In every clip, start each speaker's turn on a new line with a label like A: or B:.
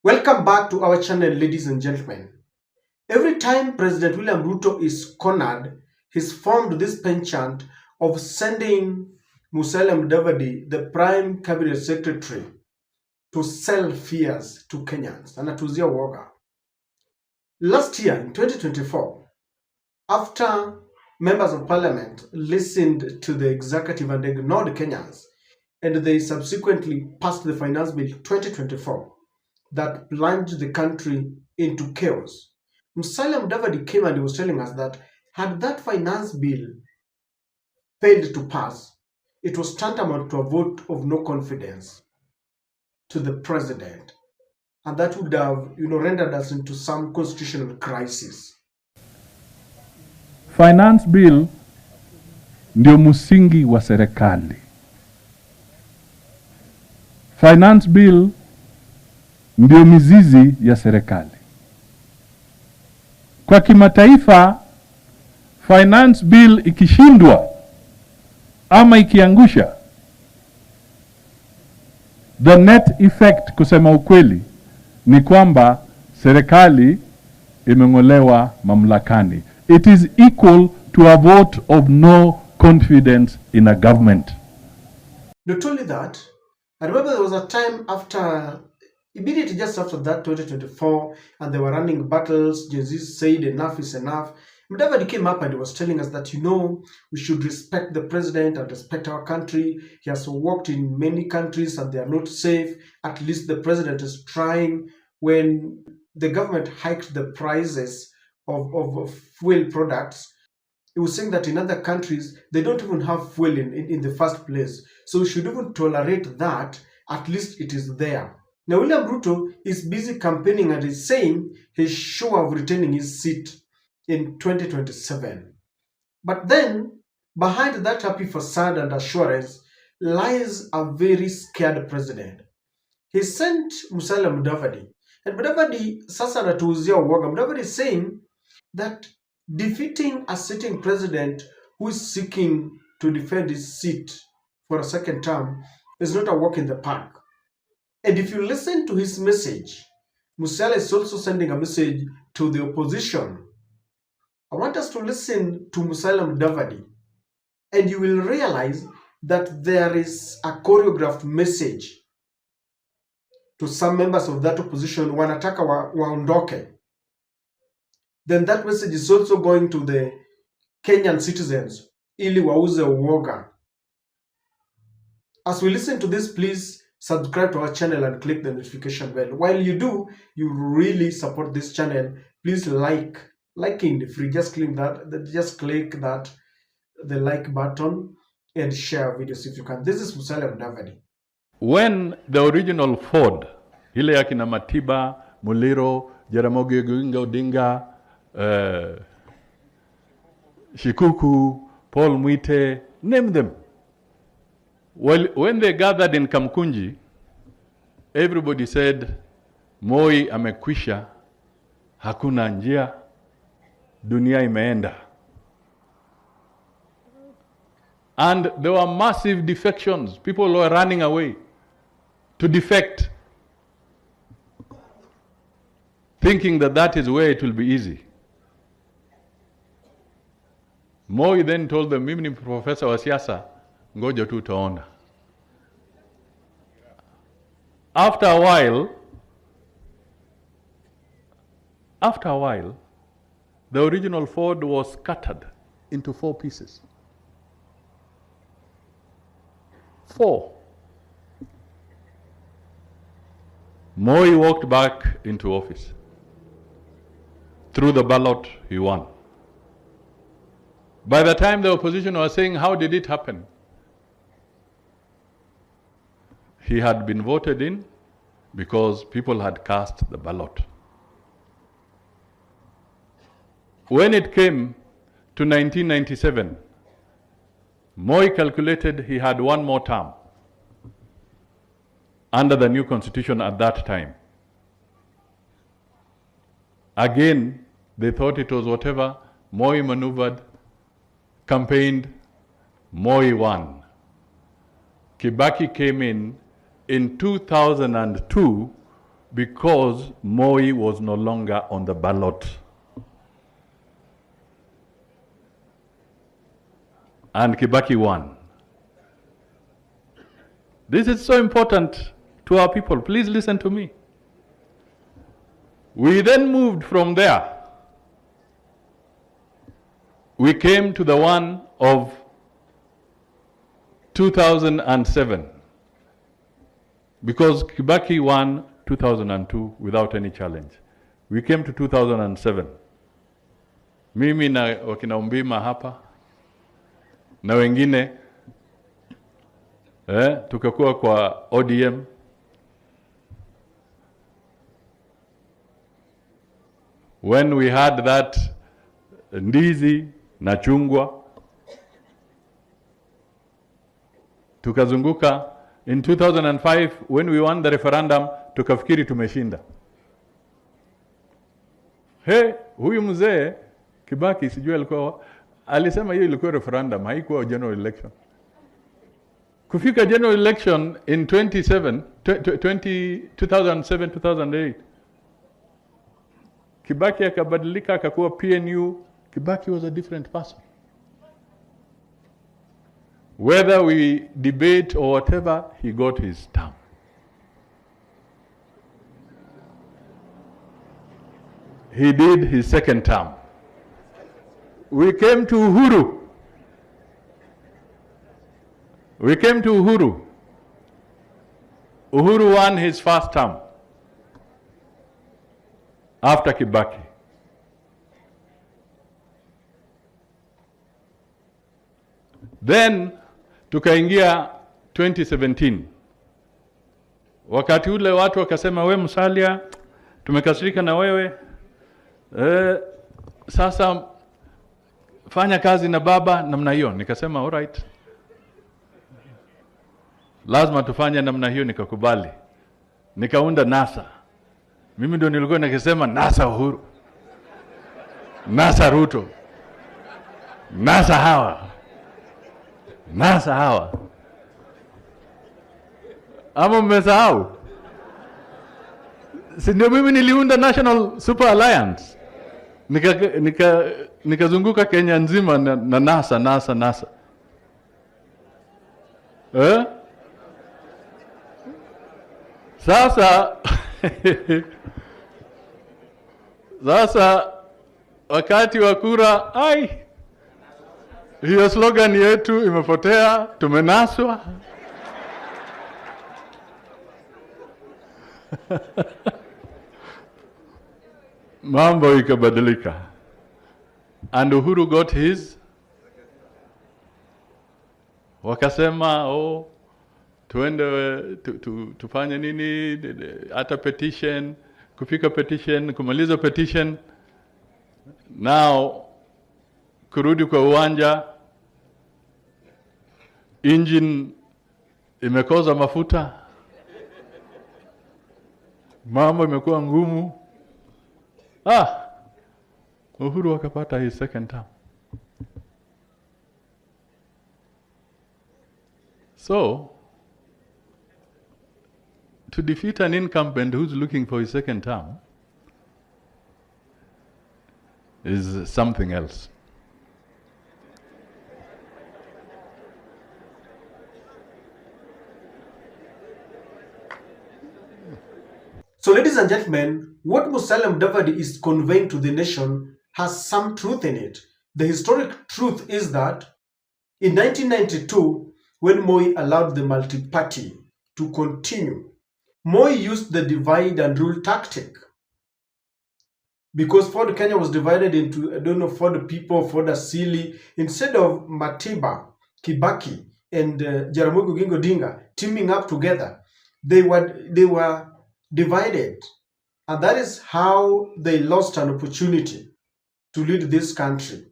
A: Welcome back to our channel, ladies and gentlemen. Every time President William Ruto is cornered, he's formed this penchant of sending Musalia Mudavadi, the Prime Cabinet Secretary, to sell fears to Kenyans. Anatuzia woga. Last year, in 2024, after members of parliament listened to the executive and ignored Kenyans, and they subsequently passed the Finance Bill 2024, that plunged the country into chaos. Musalia Mudavadi came and he was telling us that had that finance bill failed to pass, it was tantamount to a vote of no confidence to the president, and that would have, rendered us into some constitutional crisis.
B: Finance bill ndio msingi wa serikali. Finance bill ndio mizizi ya serikali. Kwa kimataifa, finance bill ikishindwa ama ikiangusha, the net effect, kusema ukweli, ni kwamba serikali imeng'olewa mamlakani. It is equal to a vote of no confidence in a government.
A: Not only that, I remember there was a time immediately just after that 2024, and they were running battles. Gen Z said enough is enough. Mudavadi came up and he was telling us that, we should respect the president and respect our country. He has worked in many countries and they are not safe. At least the president is trying. When the government hiked the prices of fuel products, he was saying that in other countries, they don't even have fuel in the first place. So we should even tolerate that. At least it is there. Now, William Ruto is busy campaigning and is saying he's sure of retaining his seat in 2027. But then, behind that happy facade and assurance lies a very scared president. He sent Musalia Mudavadi. And Mudavadi, sasa anatuuzia uoga. Mudavadi is saying that defeating a sitting president who is seeking to defend his seat for a second term is not a walk in the park. And if you listen to his message, Musalia is also sending a message to the opposition. I want us to listen to Musalia Mudavadi, and you will realize that there is a choreographed message to some members of that opposition, wanataka waondoke. Then that message is also going to the Kenyan citizens, ili wauze uoga. As we listen to this, please subscribe to our channel and click the notification bell. While you do, you really support this channel. Please liking free. Just click that, the like button, and share videos if you can. This is Musalia Mudavadi.
B: When the original Ford, ile ya kina Matiba, Muliro, Jaramogi Oginga Odinga, Shikuku, Paul Mwite, name them. Well, when they gathered in Kamkunji, everybody said, Moi amekwisha, hakuna njia, dunia imeenda. And there were massive defections. People were running away to defect, thinking that that is where it will be easy. Moi then told them, mimi ni professor wa siasa, ngoja tu utaona. After a while, the original Ford was scattered into 4 pieces. 4. Moi walked back into office. Through the ballot, he won. By the time the opposition was saying, how did it happen? He had been voted in because people had cast the ballot. When it came to 1997, Moi calculated he had 1 more term under the new constitution at that time. Again, they thought it was whatever. Moi maneuvered, campaigned, Moi won. Kibaki came in 2002 because Moi was no longer on the ballot. And Kibaki won. This is so important to our people. Please listen to me. We then moved from there. We came to the one of 2007, because Kibaki won 2002 without any challenge. We came to 2007. Mimi na wakina Umbima hapa na wengine tukakuwa kwa ODM. When we had that ndizi na chungwa, tukazunguka. In 2005 when we won the referendum, tukafikiri tumeshinda. Huyu mzee Kibaki sijui alisema hiyo ilikuwa referendum, haikuwa general election. Kufika general election in 2007-2008, Kibaki akabadilika akakuwa PNU. Kibaki was a different person. Whether we debate or whatever, he got his term. He did his second term. We came to Uhuru. Uhuru won his first term after Kibaki. Then tukaingia 2017. Wakati ule watu wakasema, we Musalia, tumekasirika na wewe. Sasa fanya kazi na baba namna hiyo. Nikasema all right, lazima tufanye namna hiyo. Nikakubali, nikaunda NASA. Mimi ndio nilikuwa nikisema NASA Uhuru, NASA Ruto, NASA hawa. Ama mmesahau? Si ndio mimi niliunda National Super Alliance. Nikazunguka Kenya nzima na NASA. Sasa sasa wakati wa kura, hiyo slogan yetu imepotea, tumenaswa. Mambo ikabadilika. And Uhuru got his. Wakasema, tuende tufanye nini, hata petition, kufika petition, kumaliza petition. Now kurudi kwa uwanja, engine imekoza mafuta, mambo imekuwa ngumu. Uhuru akapata his second term. So to defeat an incumbent who's looking for his second term is something else.
A: So, ladies and gentlemen, what Musalia Mudavadi is conveying to the nation has some truth in it. The historic truth is that in 1992, when Moi allowed the multi-party to continue, Moi used the divide and rule tactic. Because Ford Kenya was divided into, Ford people, Ford Asili. Instead of Matiba, Kibaki, and Jaramogi Oginga Odinga teaming up together, they were divided. And that is how they lost an opportunity to lead this country.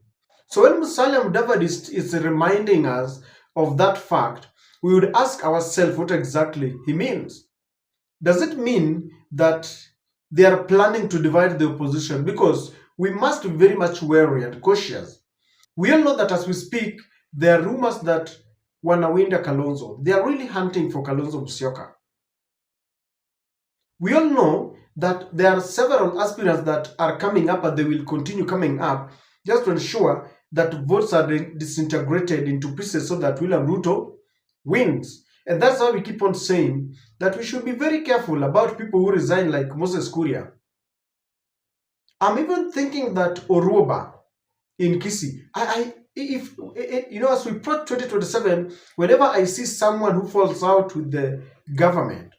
A: So when Musalia Mudavadi is reminding us of that fact, we would ask ourselves what exactly he means. Does it mean that they are planning to divide the opposition? Because we must be very much wary and cautious. We all know that as we speak, there are rumors that wanawinda Kalonzo. They are really hunting for Kalonzo Musyoka. We all know that there are several aspirants that are coming up and they will continue coming up just to ensure that votes are disintegrated into pieces so that William Ruto wins. And that's why we keep on saying that we should be very careful about people who resign like Moses Kuria. I'm even thinking that Oruoba in Kisi, if you know, as we approach 2027, whenever I see someone who falls out with the government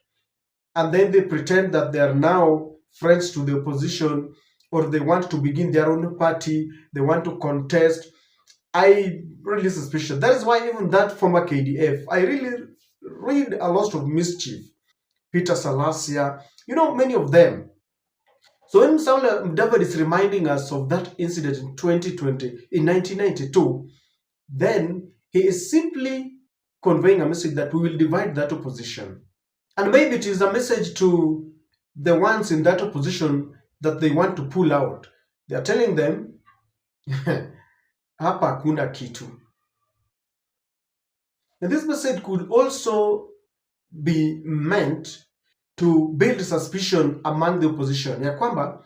A: and then they pretend that they are now friends to the opposition or they want to begin their own party, they want to contest, I really suspicious. That is why even that former KDF, I really read a lot of mischief. Peter Salasia, you know, many of them. So when Saul David is reminding us of that incident in 2020, in 1992, then he is simply conveying a message that we will divide that opposition. And maybe it is a message to the ones in that opposition that they want to pull out. They are telling them, hapa hakuna kitu. And this message could also be meant to build suspicion among the opposition. Ya kwamba,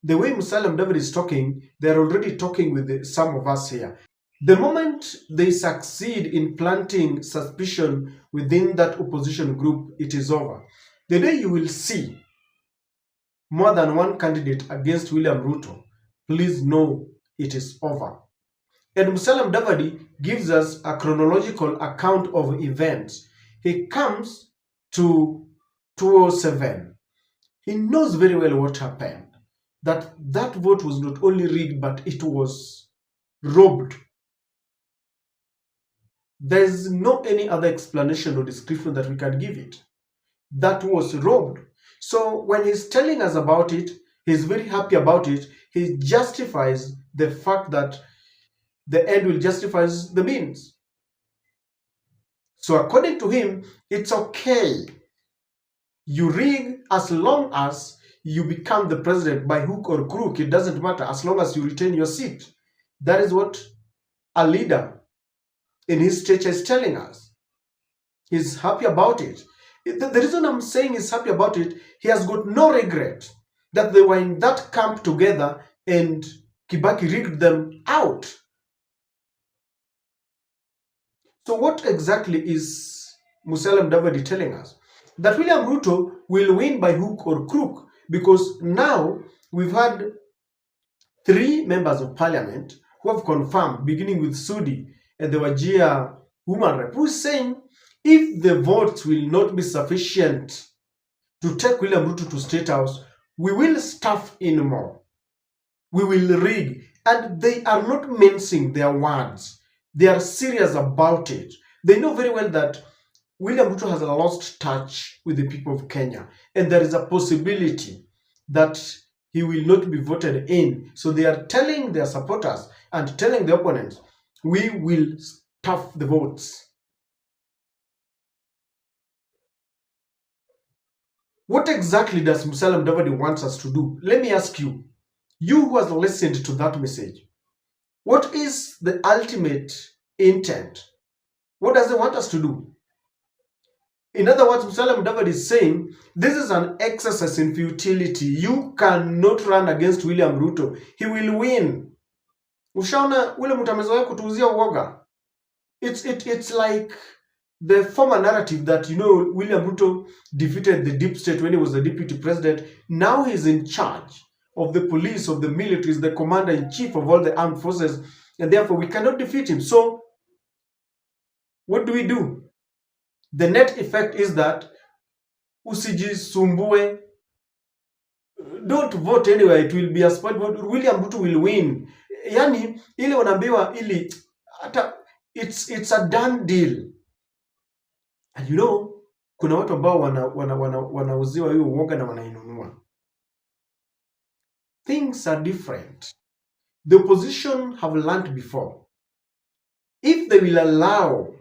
A: the way Musalia Mudavadi is talking, they are already talking with some of us here. The moment they succeed in planting suspicion within that opposition group, it is over. The day you will see more than one candidate against William Ruto, please know it is over. And Musalia Mudavadi gives us a chronological account of events. He comes to 2007. He knows very well what happened. That vote was not only rigged, but it was robbed. There's no any other explanation or description that we can give it. That was robbed. So when he's telling us about it, he's very happy about it. He justifies the fact that the end will justify the means. So according to him, it's okay. You rig as long as you become the president by hook or crook. It doesn't matter as long as you retain your seat. That is what a leader in his stature is telling us. He's happy about it. The reason I'm saying he's happy about it, he has got no regret that they were in that camp together and Kibaki rigged them out. So what exactly is Musalia Mudavadi telling us? That William Ruto will win by hook or crook, because now we've had 3 members of parliament who have confirmed, beginning with Sudi and the Wajir woman rep, who is saying if the votes will not be sufficient to take William Ruto to State House, we will stuff in more. We will rig. And they are not mincing their words. They are serious about it. They know very well that William Ruto has lost touch with the people of Kenya, and there is a possibility that he will not be voted in. So they are telling their supporters and telling the opponents, we will stuff the votes. What exactly does Musalia Mudavadi want us to do? Let me ask you, you who has listened to that message, what is the ultimate intent? What does he want us to do? In other words, Musalia Mudavadi is saying, this is an exercise in futility. You cannot run against William Ruto. He will win. Ushaona ule mtu amezoea kutuuzia uoga. It's like the former narrative that, you know, William Ruto defeated the deep state when he was the deputy president. Now he's in charge of the police, of the military, is the commander-in-chief of all the armed forces, and therefore we cannot defeat him. So what do? The net effect is that usijisumbue, don't vote anyway, it will be a spot vote. William Ruto will win. Yani ile wanaambiwa ili hata it's a done deal. And you know, kuna watu ambao wanauziwa hiyo uoga na wanainunua. Things are different. The opposition have learned before. If they will allow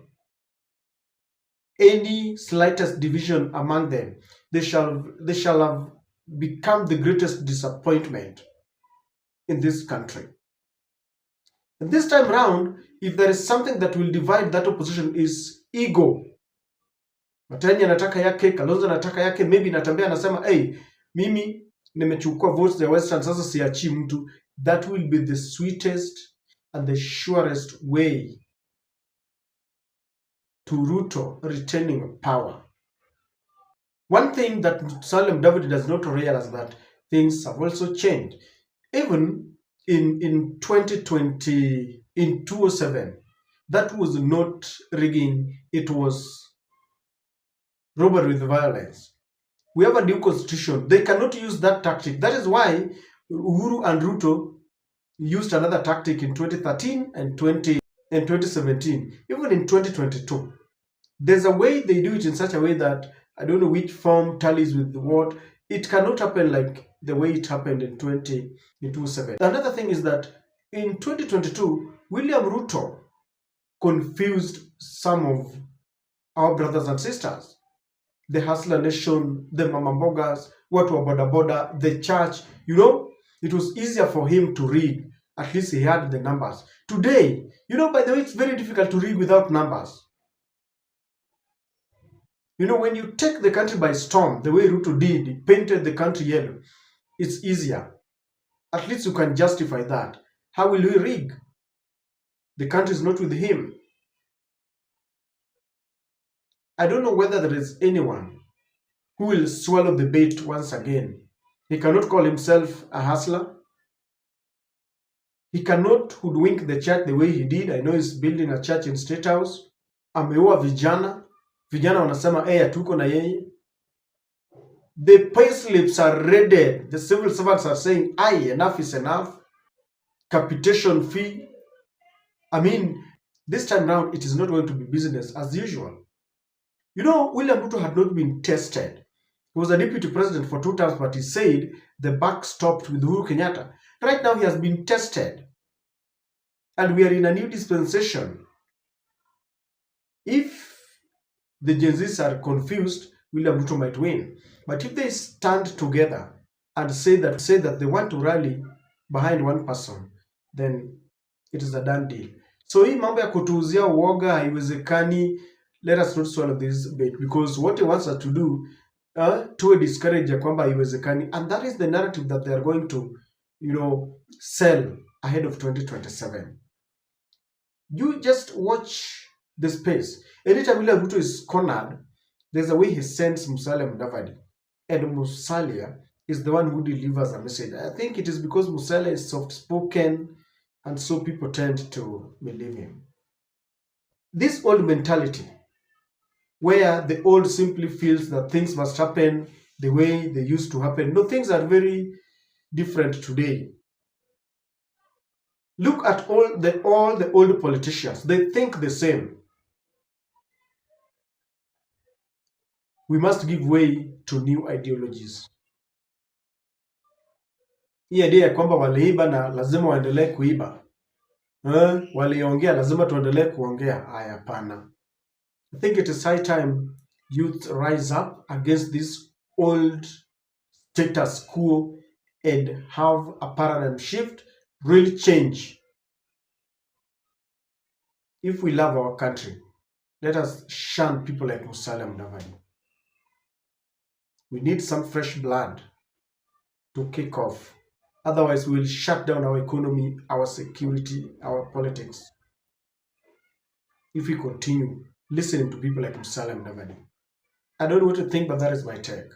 A: any slightest division among them, they shall have become the greatest disappointment in this country. And this time round, if there is something that will divide that opposition, is ego. Matiang'i anataka yake, Kalonzo anataka yake, maybe natembea anasema hey, mimi nimechukua votes za Western, sasa siachi mtu. That will be the sweetest and the surest way to Ruto retaining power. One thing that Musalia Mudavadi does not realize that things have also changed. Even in 2020, in 2007, that was not rigging, it was robbery with violence. We have a new constitution. They cannot use that tactic. That is why Uhuru and Ruto used another tactic in 2013 and 2017, even in 2022. There's a way they do it in such a way that I don't know which form tallies with what. It cannot happen like the way it happened in 2007. Another thing is that in 2022, William Ruto confused some of our brothers and sisters. The Hustler Nation, the Mama Mbogas, watu wa boda boda, the church, it was easier for him to read. At least he had the numbers. Today, by the way, it's very difficult to read without numbers. When you take the country by storm, the way Ruto did, he painted the country yellow, it's easier. At least you can justify that. How will we rig? The country is not with him. I don't know whether there is anyone who will swallow the bait once again. He cannot call himself a hustler. He cannot hoodwink the church the way he did. I know he's building a church in State House. Ameua vijana. Vijana wanasema hatuko na yeye. The payslips are ready. The civil servants are saying, enough is enough. Capitation fee. I mean, this time round, it is not going to be business as usual. William Ruto had not been tested. He was a deputy president for 2 terms, but he said the buck stopped with Uhuru Kenyatta. Right now, he has been tested. And we are in a new dispensation. If the Gen Zs are confused, William Ruto might win. But if they stand together and say that they want to rally behind one person, then it is a done deal. So hii mambo ya kutuuzia uoga haiwezekani. Let us not swallow this bait, because what he wants us to do to discourage ya kwamba haiwezekani, and that is the narrative that they are going to sell ahead of 2027. You just watch the space. Anytime William Ruto is cornered, there's a way he sends Musalia Mudavadi, and Musalia is the one who delivers a message. I think it is because Musalia is soft-spoken, and so people tend to believe him. This old mentality, where the old simply feels that things must happen the way they used to happen. No, things are very different today. Look at all the old politicians. They think the same. We must give way to new ideologies. Hii idea ya kwamba waliiba na lazima waendelee kuiba. Waliongea lazima tuendelee kuongea. Hapana. I think it is high time youth rise up against this old status quo and have a paradigm shift, really change. If we love our country, let us shun people like Musalia Mudavadi. We need some fresh blood to kick off. Otherwise, we will shut down our economy, our security, our politics, if we continue listening to people like Musalia Mudavadi. I don't know what to think, but that is my take.